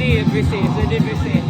c'est difficile.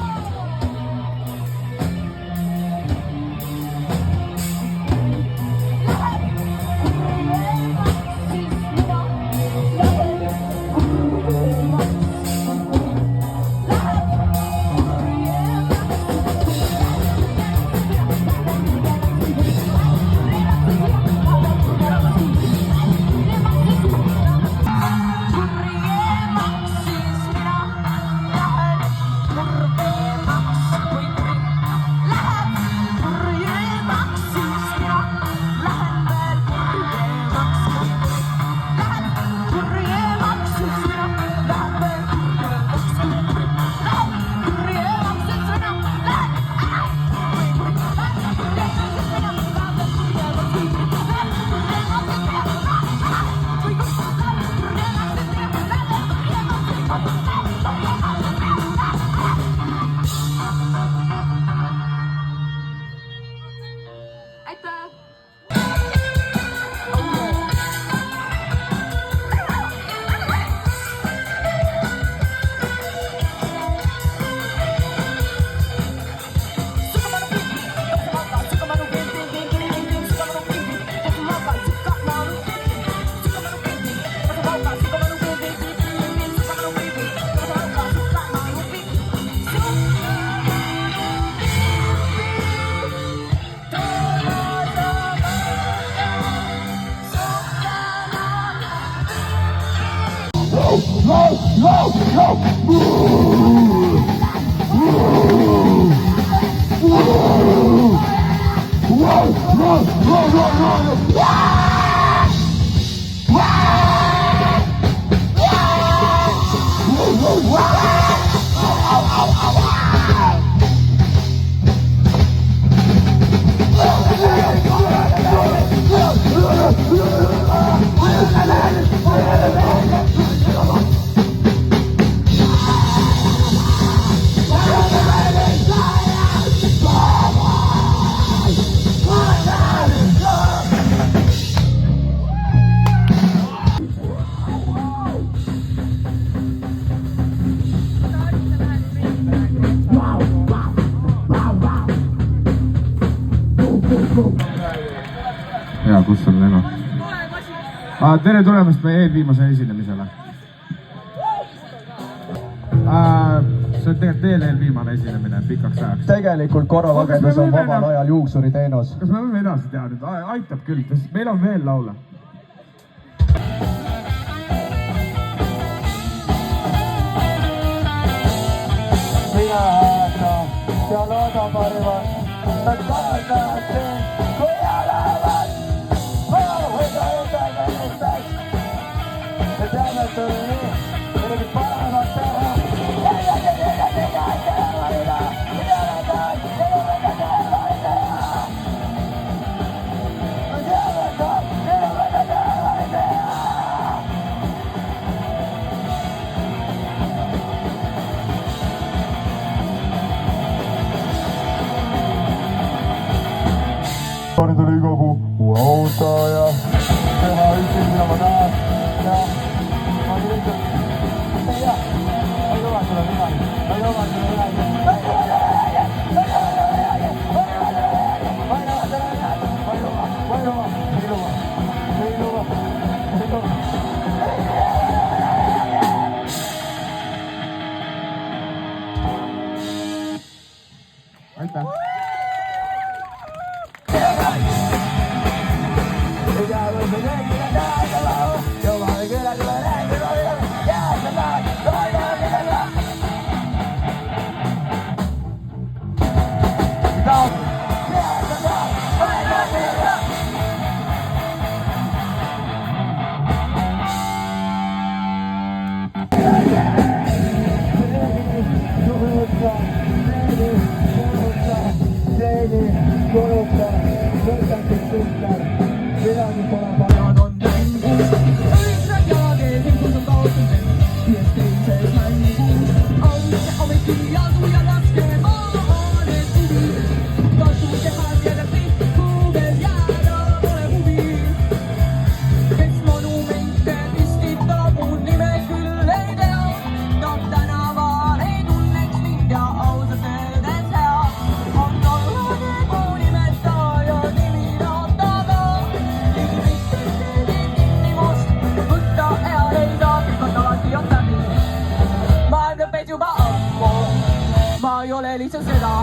Jaa, kus on Leno? Tere tulemast meie eelviimase esinemisele. See on tegelikult eelviimane esinemine pikaks ajaks. Tegelikult korralagedus on vabal ajal juuksuri teenus. Kas me võime edasi teha nüüd? Aitab küll, sest meil on veel laule. Mina aega ja looda parivat, et kaasate, kui olevat. Võida ütelda. Me teame, et oli nii, midagi paremat teha. lihtsalt seda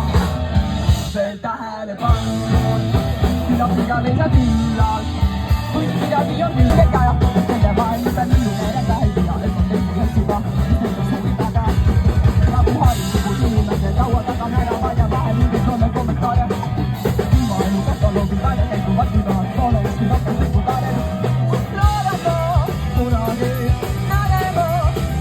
veel tähele pannud. Küllap iga leisa küllal, kuid midagi on vilge käja. Selle maailma peal illumeerib vähegi ja et on tehtud ühes juba, mis nüüd on suuri päga. Nagu harilikud inimesed laua taga näeravad ja vahel mingid loome kommentaare. Maailma kataloogid aina käituvad külas, pole ükski rohkem sekundare. Loodako kunagi nägema,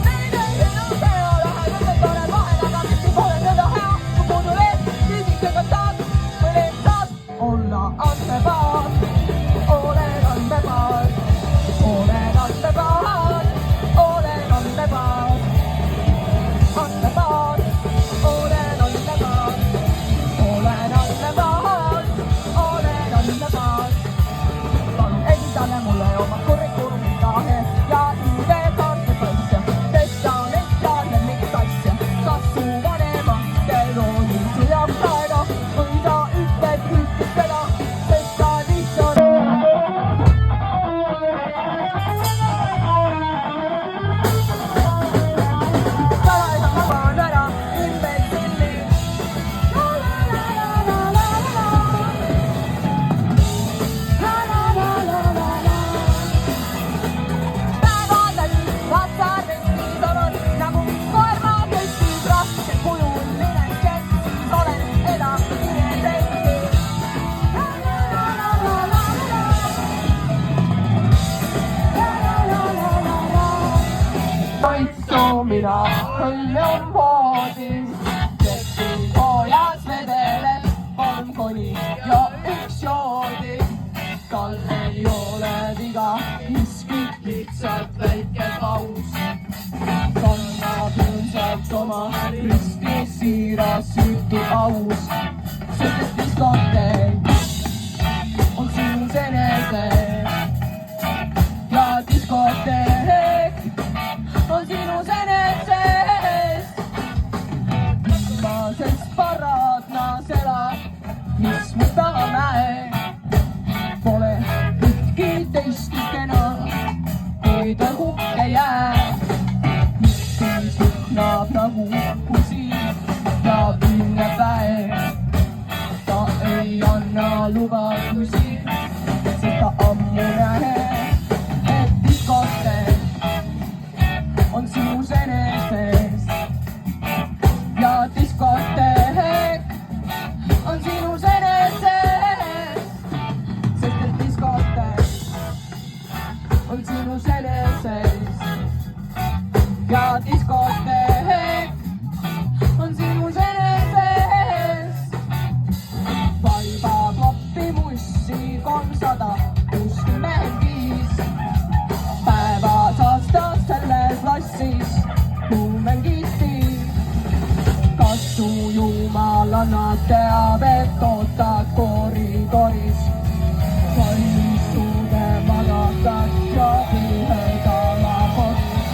neid ei enam pea läheduse tore vahel, aga mitte pole nõnda hea, kui puudu leed, füüsikaga saad või lihtsalt olla andmebaas. Olen andmebaas, olen andmebaas, olen andmebaas, andmebaas, olen andmebaas, olen andmebaas, olen andmebaas. Palun esitale mulle oma kurrikulumi tahe ja ID-kaarti põltsja, testamenttaarne miks asja. Kas su vanematel oli su jaoks aega või sa ütled seda, sest sa lihtsalt salaisa magan ära imbetsilli. Päevadel vatsarvestis olen nagu koerma köstis raske kujuline, kes siis olen edasine sendi. Toitsumina hõljum voodis, tekki hoojas vedeleb 3 koni ja 1 joodi. Tal ei ole viga, miski lihtsalt väike paus. Kannab ilmselt oma risti siiras süütu aus, sest et diskoteek on sinus eneses ja diskoteek on sinus eneses. Viimases paradnas elab, mis mu taga näeb. Pole ühtki teistki kena, kui ta hukke jääb. Mis siis lõhnab nagu kusid ja viimne päev. Ta ei anna lubadusi, sest ta ammu näeb, et diskoteek on sinus eneses ja diskoteek on sinus eneses, sest et diskoteek on sinus eneses ja diskoteek on sinus eneses. Vaiba kloppi mussi 365 päevas aastas selles lassis, kuhu mängiti. Kas su jumalanna teab, et ootad koridoris, kallistude magastad ja pühedama kodus.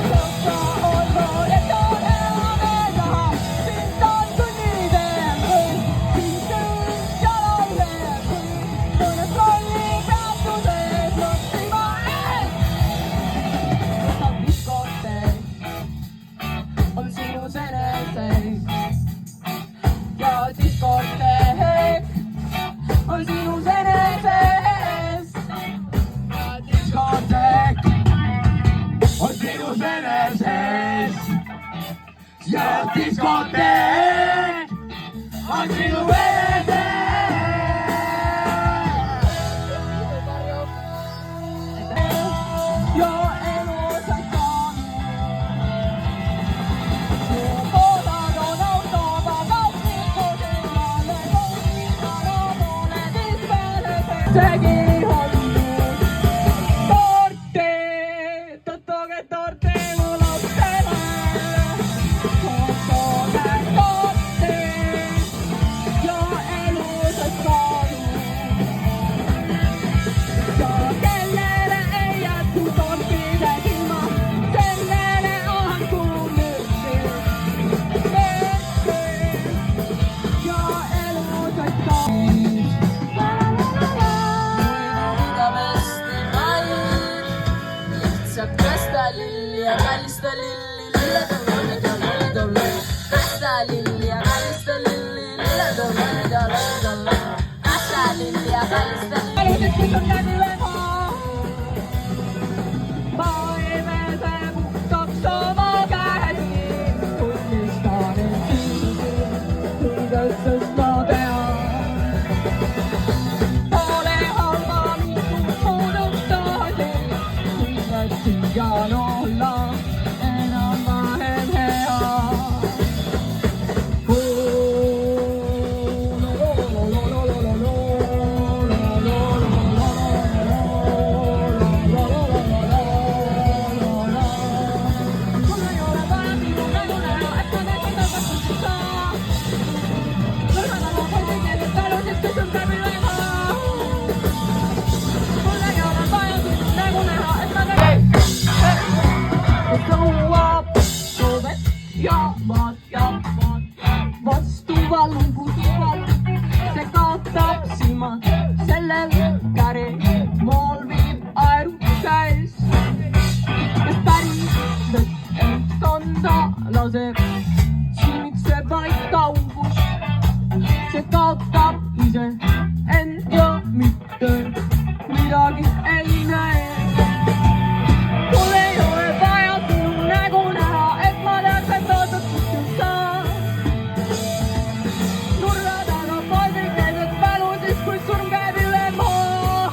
Kas sa oled, et ole veel taha, sind on tunnidel või sind tõus jalale või mõnes rolli peatuses lõppima ees. Diskoteek on sinus eneses ja diskoteek on sinus eneses ja diskoteek on sinus eneses ja diskoteek on sinu eneses. Ja elu sa saanud, su poolad on autoga kaupnikud ilmale koomikana pole dispeles. Segi hommik torte, tottoge torte mu lapsele. Tottoge torte ja elu sa saanud. Ja kellele ei jätku tortidest ilma, sellele anku mürsi. Ja elu sa saanud. Lihtsalt kristallilli ja kallista lilli, lille tõmbame, tõmbame, kristallilli ja kallista. linti ja kallisten. Haluaisit kun sun kävi lemaa. Vaimese puhtaks oma käsiin. Tunnistan ensin, tunnistus ma tean. Ole halva, mis puudustasin. Tunnetin jään olla enam vähem hea. Se katab silmad sellel käri, mool viib aeru käes. Kes päriselt end kanda laseb, silmitseb vaid kaugus. See kaotab ise end ja mitte midagi ei näe. Mul ei ole vaja sinu nägu näha, et ma teaks, et ootad kuskil sa. Nurga taga palgil keset mälu siis, kui surm käib üle maa.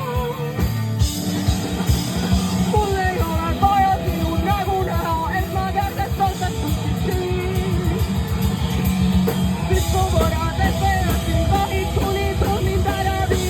Mul ei ole vaja sinu nägu näha, et ma teaks, et ootad kuskil siin. Pisku võrrades veerasin kahid, kuni sul mind ära viib.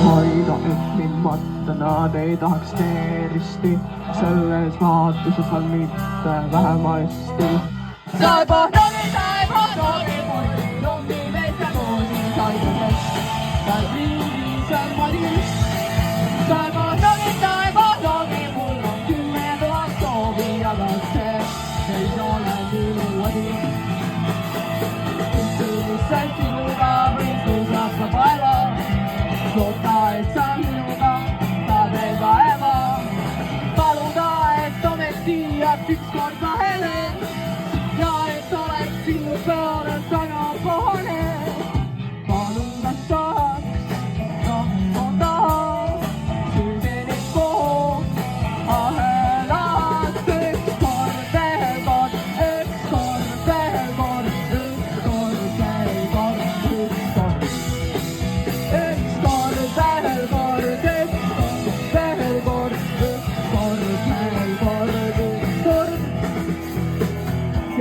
Hoida, et mind matta, nad ei tahaks teeristi. Selles vaatuses on mitte vähemasti. Saipa nogi, lombi mees ja moosi saibades. Käib ringi sõrmadis. Saipa nogi, mul on 10 000 soovi, aga see ei ole minu asi. Lihtsalt sinuga võistlus rasvab aela. Loota, et sa minuga saad veel päeva. Paluda, et ometi jääb ükskord vahele. Ja et oleks sinu pöörel väga kohane. Palun, kas saaks, on taha, süüdeni koos, ahelas. Üks kord, veel kord, üks kord, veel kord, üks kord, veel kord, üks kord. Üks kord, veel kord, üks kord, veel kord, üks kord, veel kord, üks kord.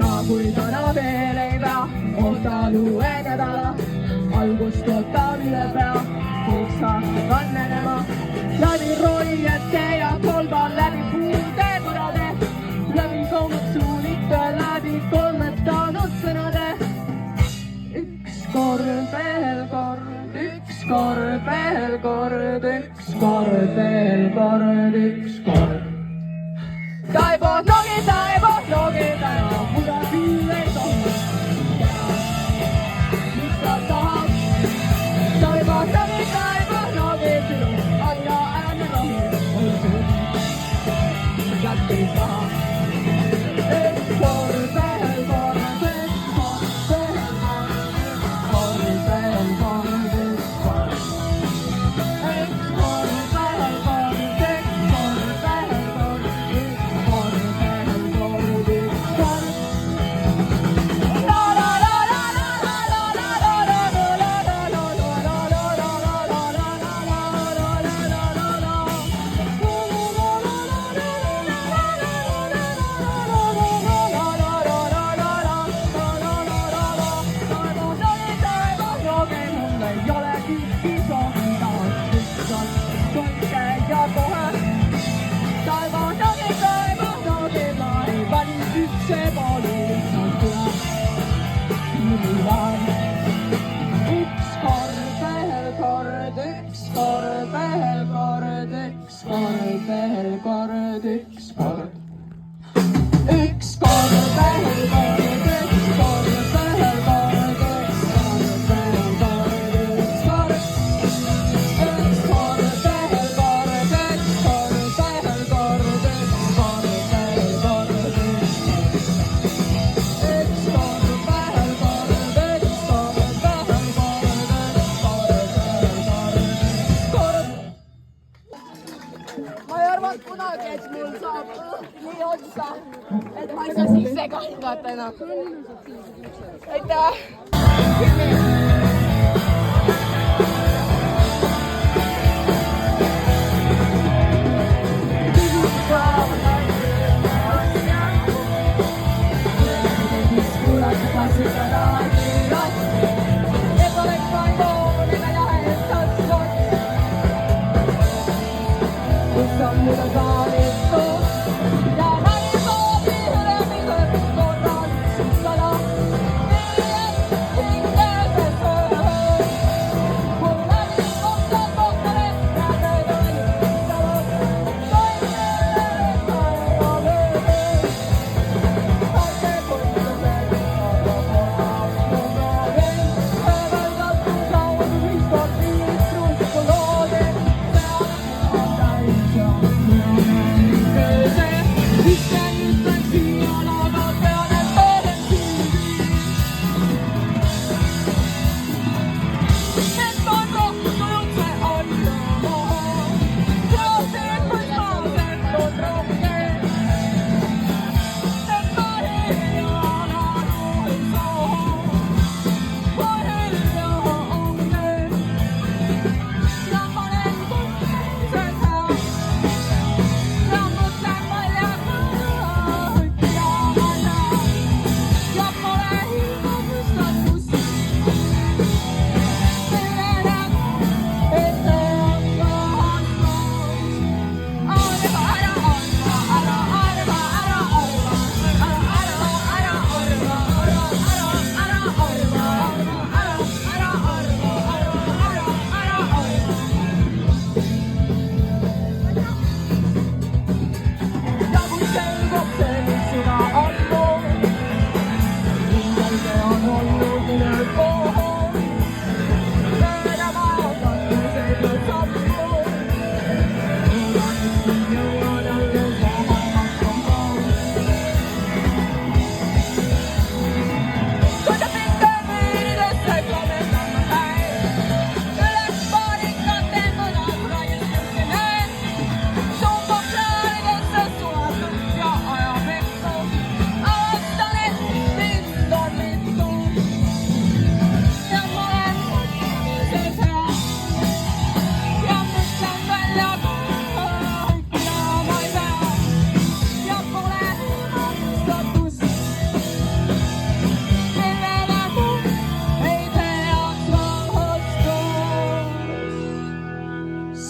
Ja kui täna veel ei pea, ootan uue nädala. Algust ootab üle pea, kõik saab kannenema. Läbi roiete ja kolba, läbi puude turade. Läbi kommutsuunite, läbi kolmetanud sõnade. Üks kord, veel kord, üks kord, veel kord, üks kord, veel kord, üks kord. Taibo nogi, täna muda küll ei tohi. Mis sa tahad? Taibo nogi, sinu aina ära rohi. On see, kätt ei taha. Üks kord, veel kord, üks kord, veel kord, üks kord, veel kord, üks kord. Üks kord, veel kord, üks kord, veel kord, üks kord, veel kord, üks kord. La la la la la la la la la la la la la la mul saab nii otsa, et ma ei saa sisse ka hingata enam. Aitäh!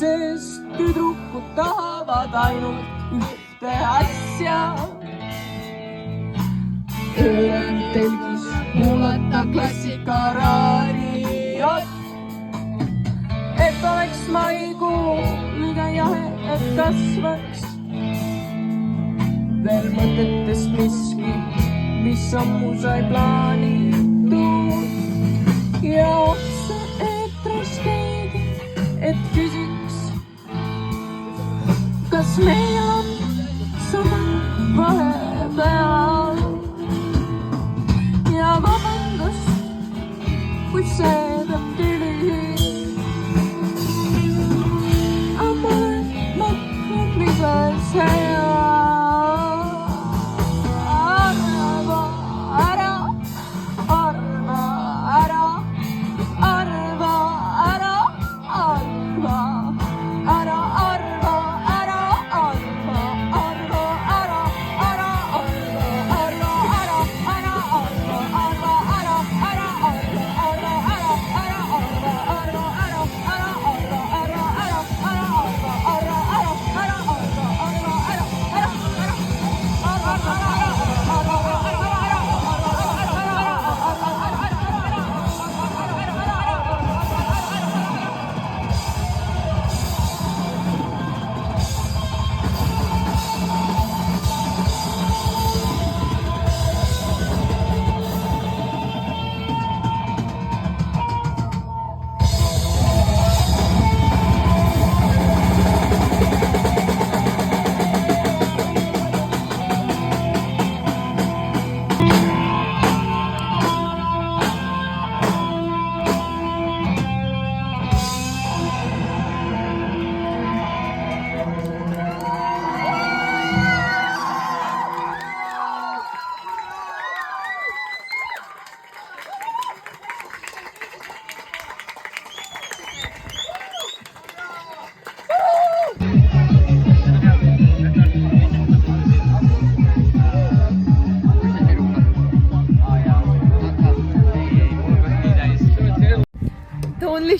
Sest tüdrukud tahavad ainult ühte asja. Telgis kuulata klassikaraadiot, et oleks maikuu liiga jahe, et kasvaks veel mõtetest miski, mis ammu sai plaanitud ja otse eetris keegi, et küsiks, kas meil on sama vahepeal ja vabandust, kui see peab tüli. Aga mõtled, mis on see arva ära, arva ära, arva ära, arva ära, arva ära, arva, arva ära, ära, arva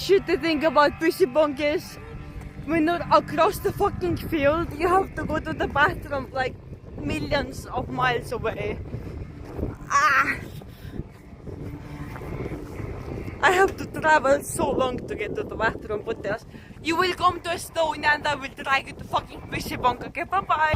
shit to think about Busybunk is when you're across the fucking field, you have to go to the bathroom like millions of miles away. I have to travel so long to get to the bathroom, but yes, you will come to Estonia and I will drag you to fucking Busybunk. Okay, bye bye.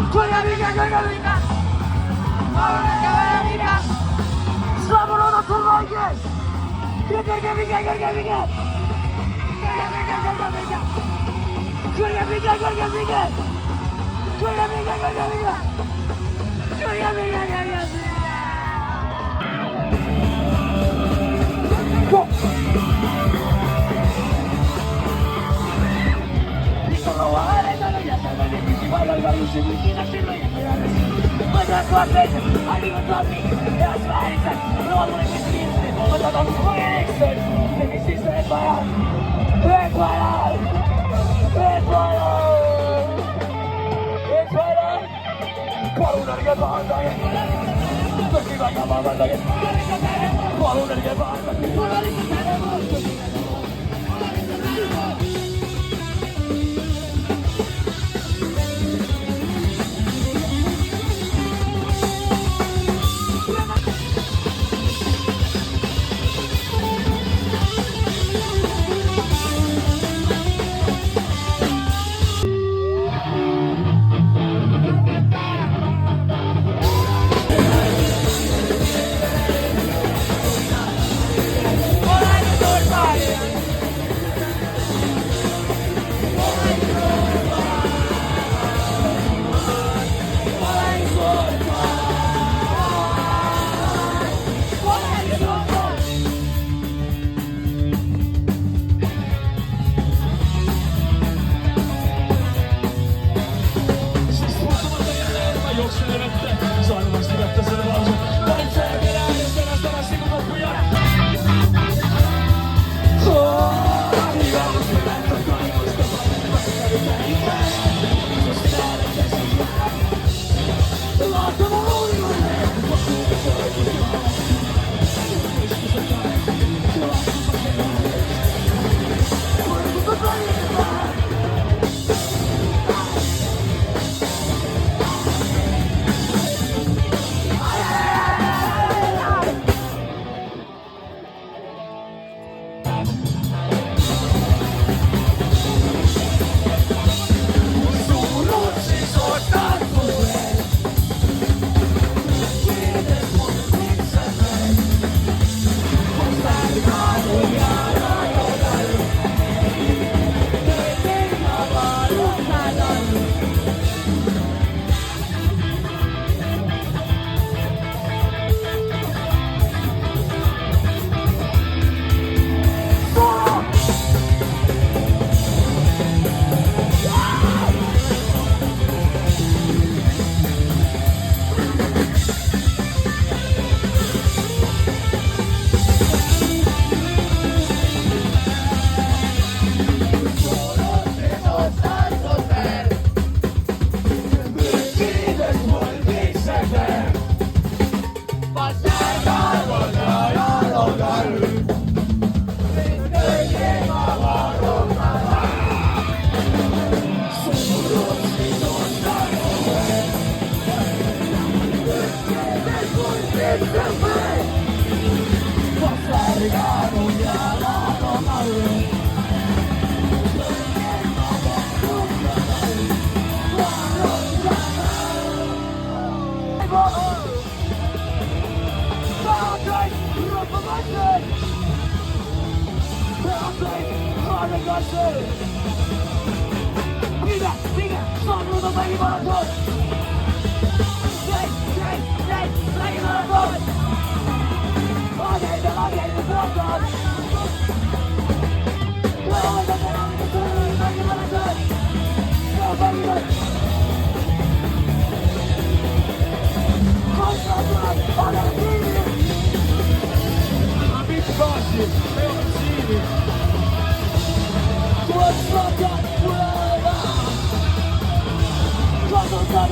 What's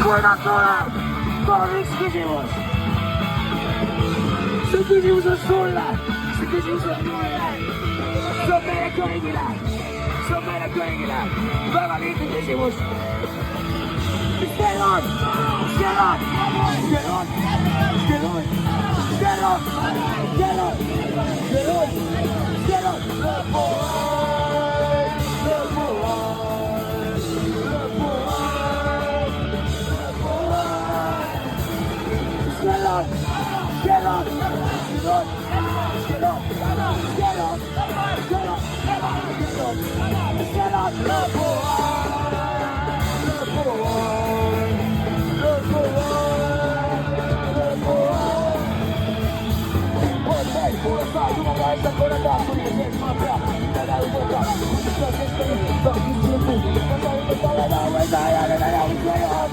buenas horas. Con üks küsimus. See küsimus on sulle. See küsimus on mulle. See on meile kõigile. See on meile kõigile. Väga lihtne küsimus. Mis kell on? Mis kell on? Mis kell on? Mis kell on? Mis kell on? Mis kell on? Mis kell on? Mis kell on? Lõpuaeg! Lõpuaeg! Lõpuaeg! Lõpuaeg! Mis kell on? Mis kell on? Mis kell on? Mis kell on? Mis kell on? Mis kell on? Mis kell on? Mis kell on? Lõpuaeg! Lõpuaeg! Kuule saa, jumala eest korra taas, kuni sees ma peab, mida näu võtta, kuidas sa keskel, tahtis lõpu, ma saan talle näu ei saa ja näu ei saa.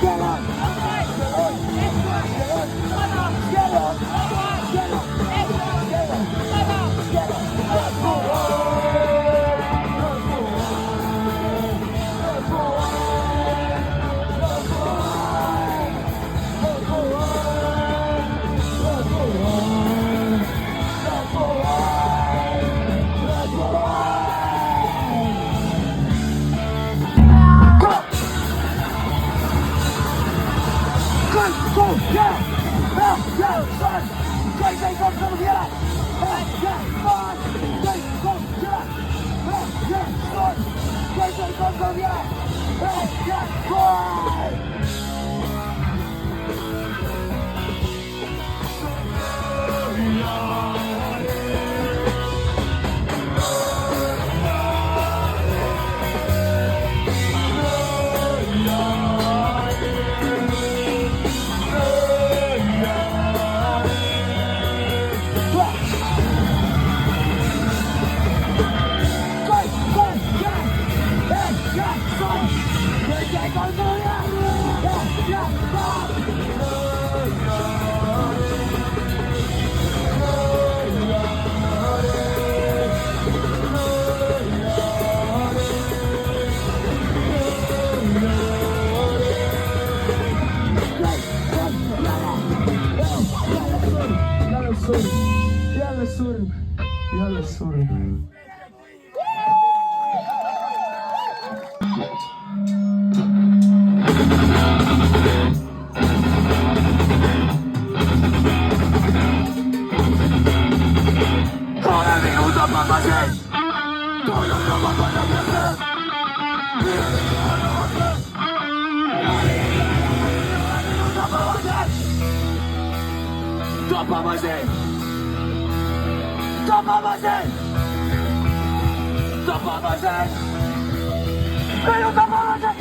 Kell on, kell on, kell on, kell on, kell on, kell on, kell on, jälle surm. Ole minu tapamasin, tule oma pannamise. Tapamasin. Tapamasin! Tapamasin! Minu tapamasin!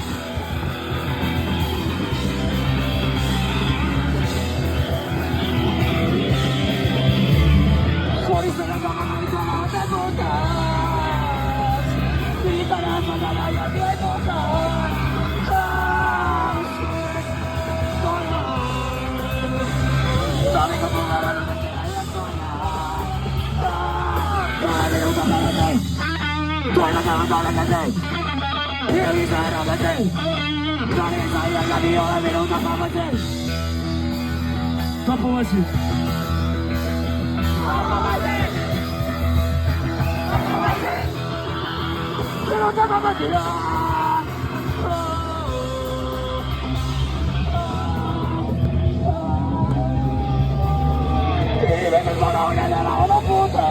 Korisena tapamasin tegutas! Siitä nähdään ja tegutas! Saliko tulla Toina käydä tällä käteen. Hieli sairaan käteen. Sani saijan läpi ole minun tapamasin. Tapamasin. Tapamasin. Tapamasin. Minun tapamasin. Viimeisen varauden elä on loputa.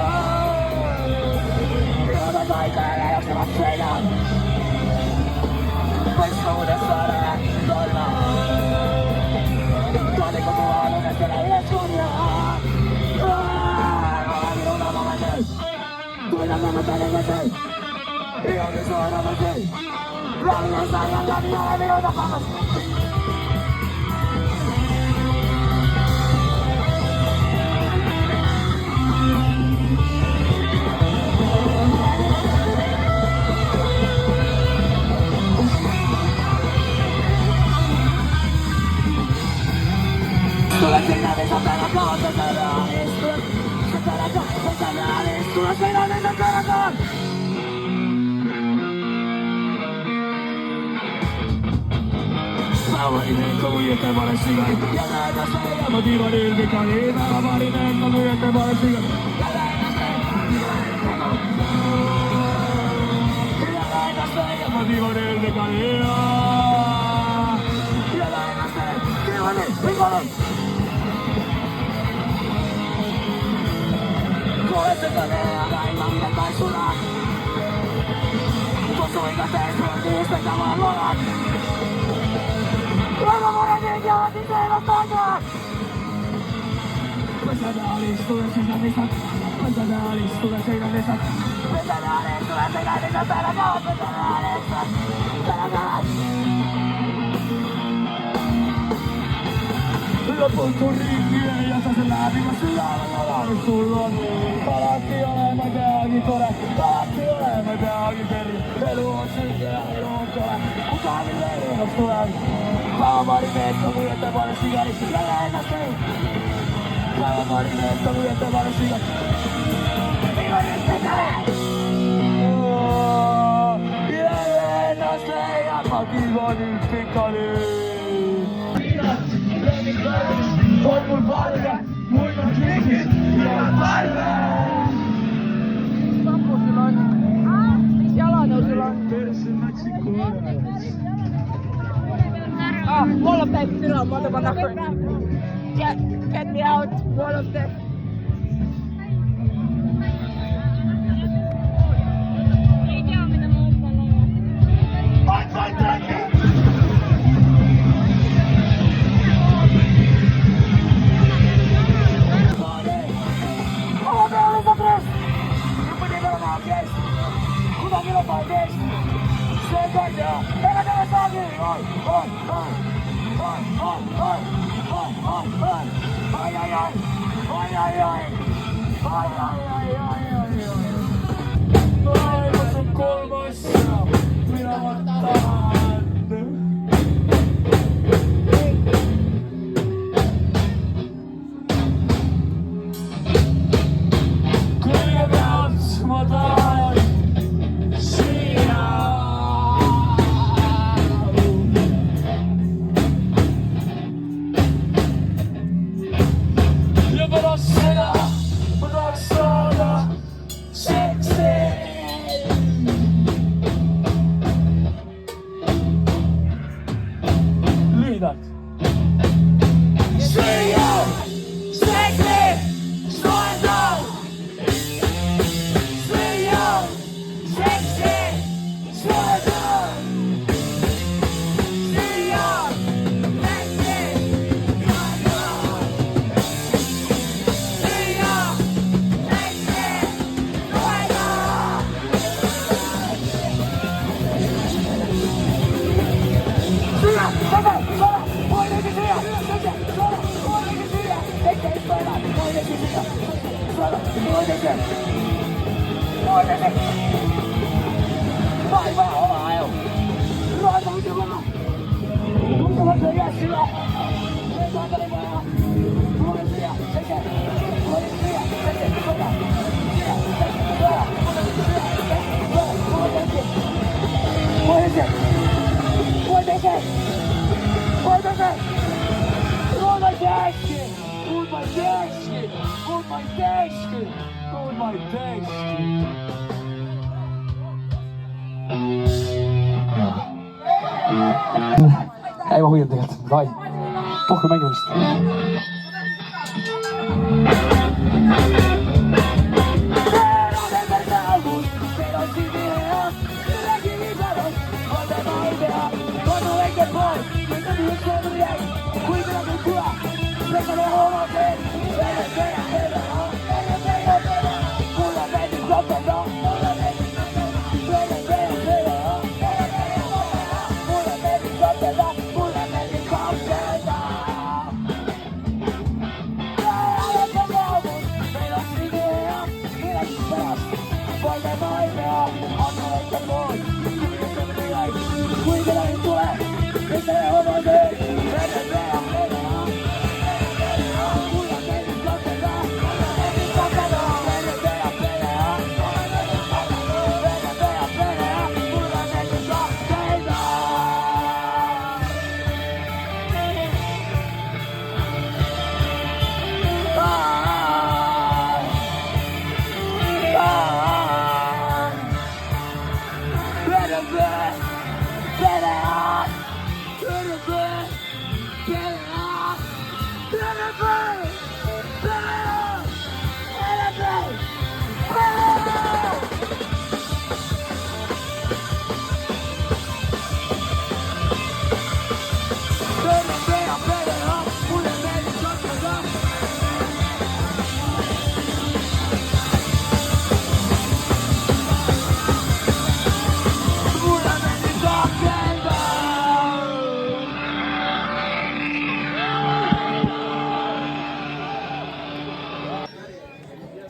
Täällä joksevat seinään. Vaisuuden saadaan toilla. Tuotiko mua on keskellä yleiskunniaa. Olen minun tapamasin. Toina tapamasin käteen. Ioni suoramasin. Rallinen saijan läpi ole minun tapamasin. Tule sinne, missä pelkoon se saadaan istua. Se pelkoon, se saadaan istua. Sinne, missä pelkoon. movimento muy este para el cigarro. Ya la estrella motiva el mecanismo. Movimiento muy este para el cigarro. Ya la estrella motiva el mecanismo. Ya la estrella, Koete kanea aivan mitä taisuna. Tuossa oikeastaan niistä tavallaan. Aivan monen henkiä, niin teivät takaan. Pesänä alistuen seinämissä. Pesänä alistuen seinämissä. Pesänä alistuen seinämissä. Pelkää, pesänä alistuen. Pelkää. Lopulta ringiä ja sä se läpimässä jäällä sulla. Palatti olemme peagi tore, palatti olemme peagi peri. Elu on synkeä, elu on tore, kukaan ei ole tule. Päivämari meistä mujette vaan sigari, ja lennästi. Päivämari meistä mujette vaan sigari. Viva nyt pesäle! Ja lennästi, ja kiva nyt pikali. On mun valve, mun on klikit, ja valve! Tappo sillä on. Mis jalan on sillä on? Wall of death sillä on, motherfucker. Get me out, wall of death. Ei tiedä mitä mä oon sanoa. Maailmas on kolmoissa, minä vastaan. Kõigepealt ma tahan siia. Ja pärast seda ma tahaks saada seksi. Lühidalt. Süüa, seksi, soeta. Süüa, seksi, soeta. Süüa, seksi, soeta. Süüa, seksi, Ei mä huijan teiltä, vai? Pohka mängimistä. Yeah.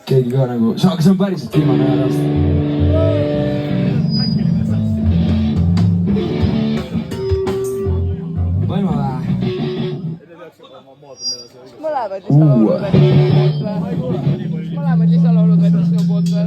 keegi ka nagu, aga see on päriselt viimane aja aasta. Paima vä? Mõlemad lisalaulud võeti sinu poolt või? Mõlemad lisalaulud võeti sinu poolt või?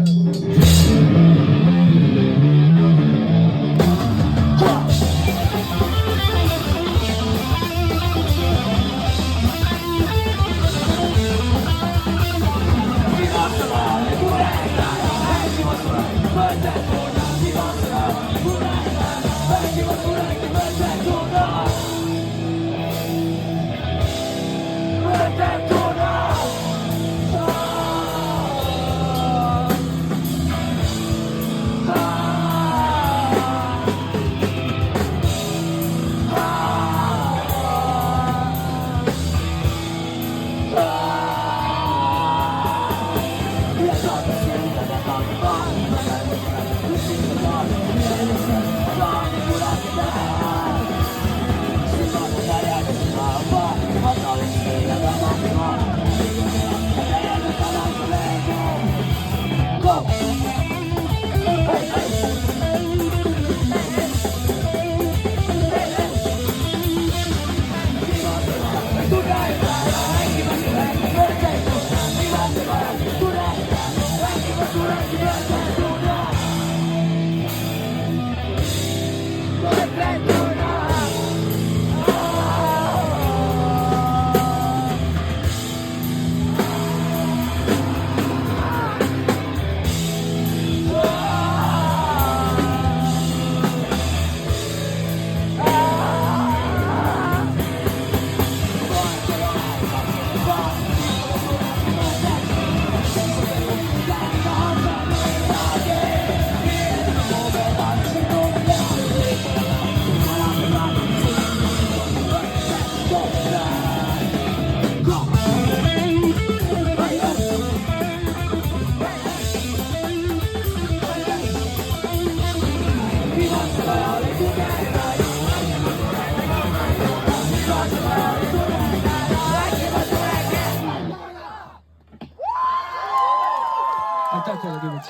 Aitäh teile, tüübid!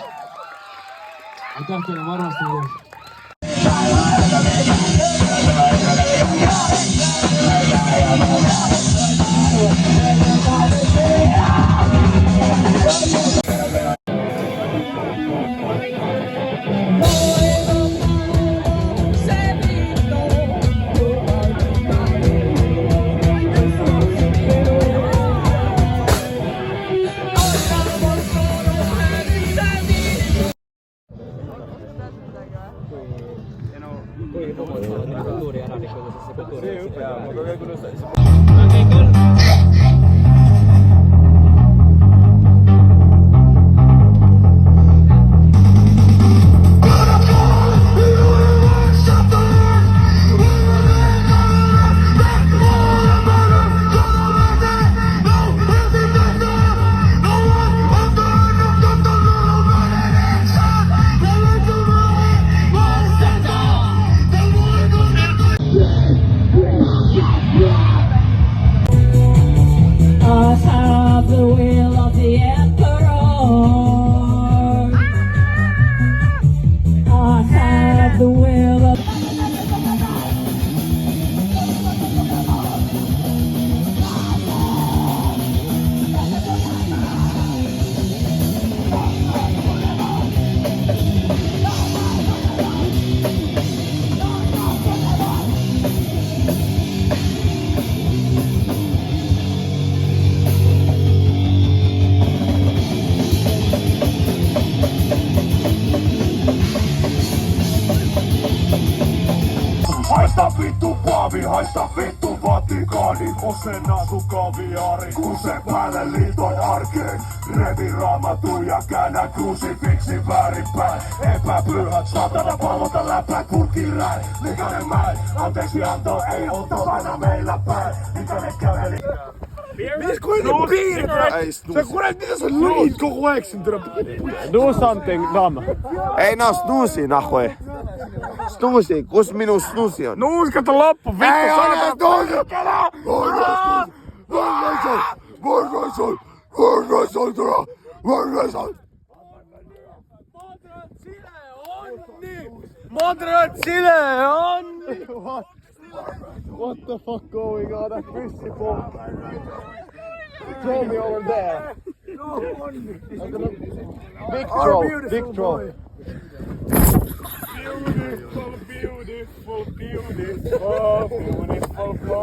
Aitäh teile, ma armastan teid! Haista vittu paavi, haista vittu Vatikaani. Osenna sun kaviaari, kuse päälle liiton arkeen. Revi raamatun ja käännä krusifiksin väärinpäin. Epäpyhät satana palvota läpät purkin räin. Likainen mäin, anteeksi anto ei oo tapana meillä päin. Likainen käveli. Mitäs kuitenkin piirit? Sä kuulet mitä sä luit koko ajan sen työ. Do something dumb. Ei nää snuusi nahoi. Snuusi, kus minun snuusi on? Nuus, kato loppu, vittu. Ei ole snuusi! Vargaison! Montreal Chile, Onni! What the fuck going on? That Chrissy bomb. Throw me over there. Big throw, big throw. Beautiful, beautiful, beautiful, beautiful boy.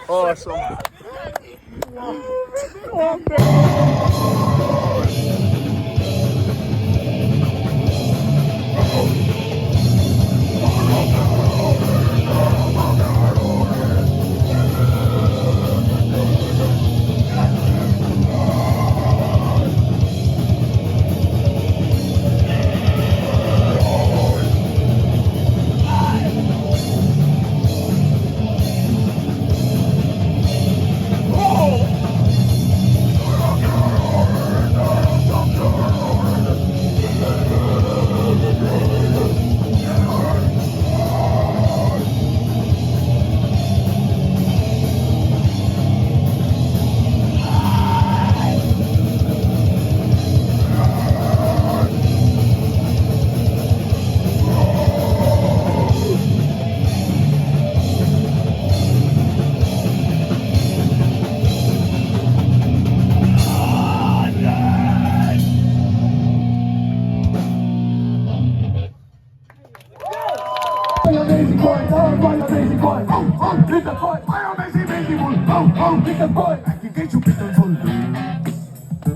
Awesome.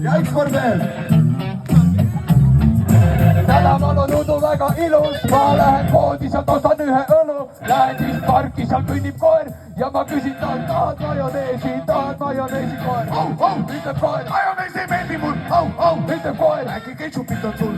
Ja üks kord veel. Täna mul tundu väga ilus, ma lähen poodi, sealt ostan ühe õlu. Lähen siis parki, seal kõnnib koer ja ma küsin talt, tahad majoneesi koer. Ütleb koer, Majonees ei meeldi mul. ütleb koer. Äkki ketšupit on sul?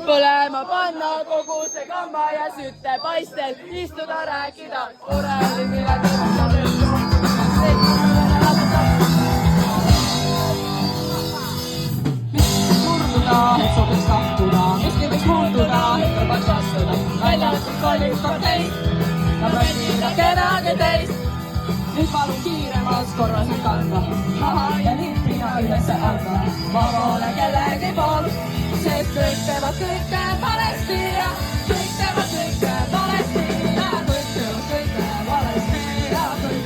Põlema panna kogu see kamba ja sütte paistel, istuda, rääkida, oreli midagi. Murduda, et sobiks kahtuda, miski võiks muutuda, et kõrbaks astuda. Väljas kallis teist ja praktida kedagi teist. Nüüd palun kiiremas korras kanda, maha ja liitrina ülesse anda. Ma pole kellegi poolt. Sest kõik teevad kõike valesti ja kõik teevad kõike valesti ja kõik teevad kõike valesti ja kõik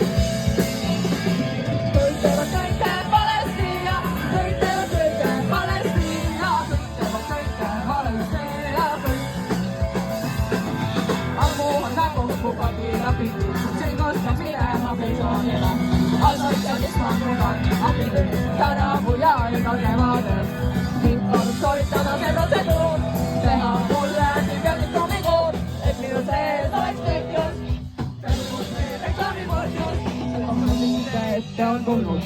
teevad kõike valesti ja kõik teevad kõike valesti ja kõik teevad kõike valesti ja kõik. Ammu on nägu kupati läbi, siin kostab minema pensionile. Algab ja kes ma kuvan abile, tänavu ja iga kevadel. Sooritada seda teha tulnud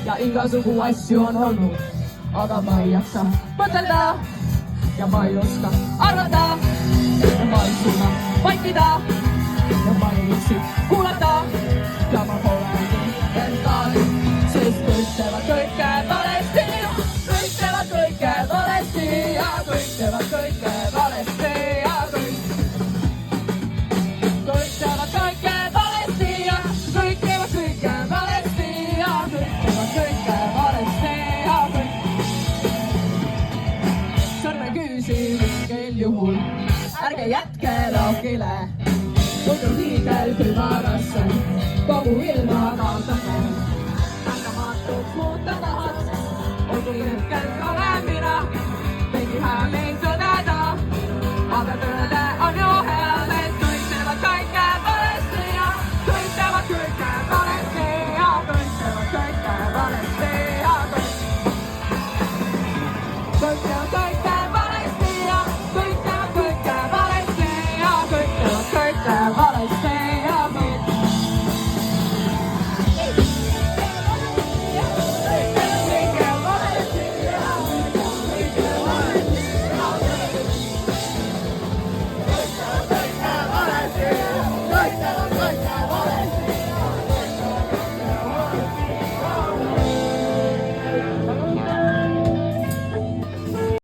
ja igasugu asju on olnud, aga ma ei jaksa mõtelda ja ma ei oska arvata ja ma ei suuda vaikida ja ma ei viitsi kuulata ja ma pole endal, sest kõik teevad kõike valesti, kõik teevad kõike valesti ja kõik teevad kõike valesti ja kõik teevad kõike valesti ja kõik teevad kõike valesti ja kõik teevad kõike valesti ja kõik sõrmeküüsi mingil juhul ärge jätke laokile, muidu hiigel külmarasse kogu ilma kaotab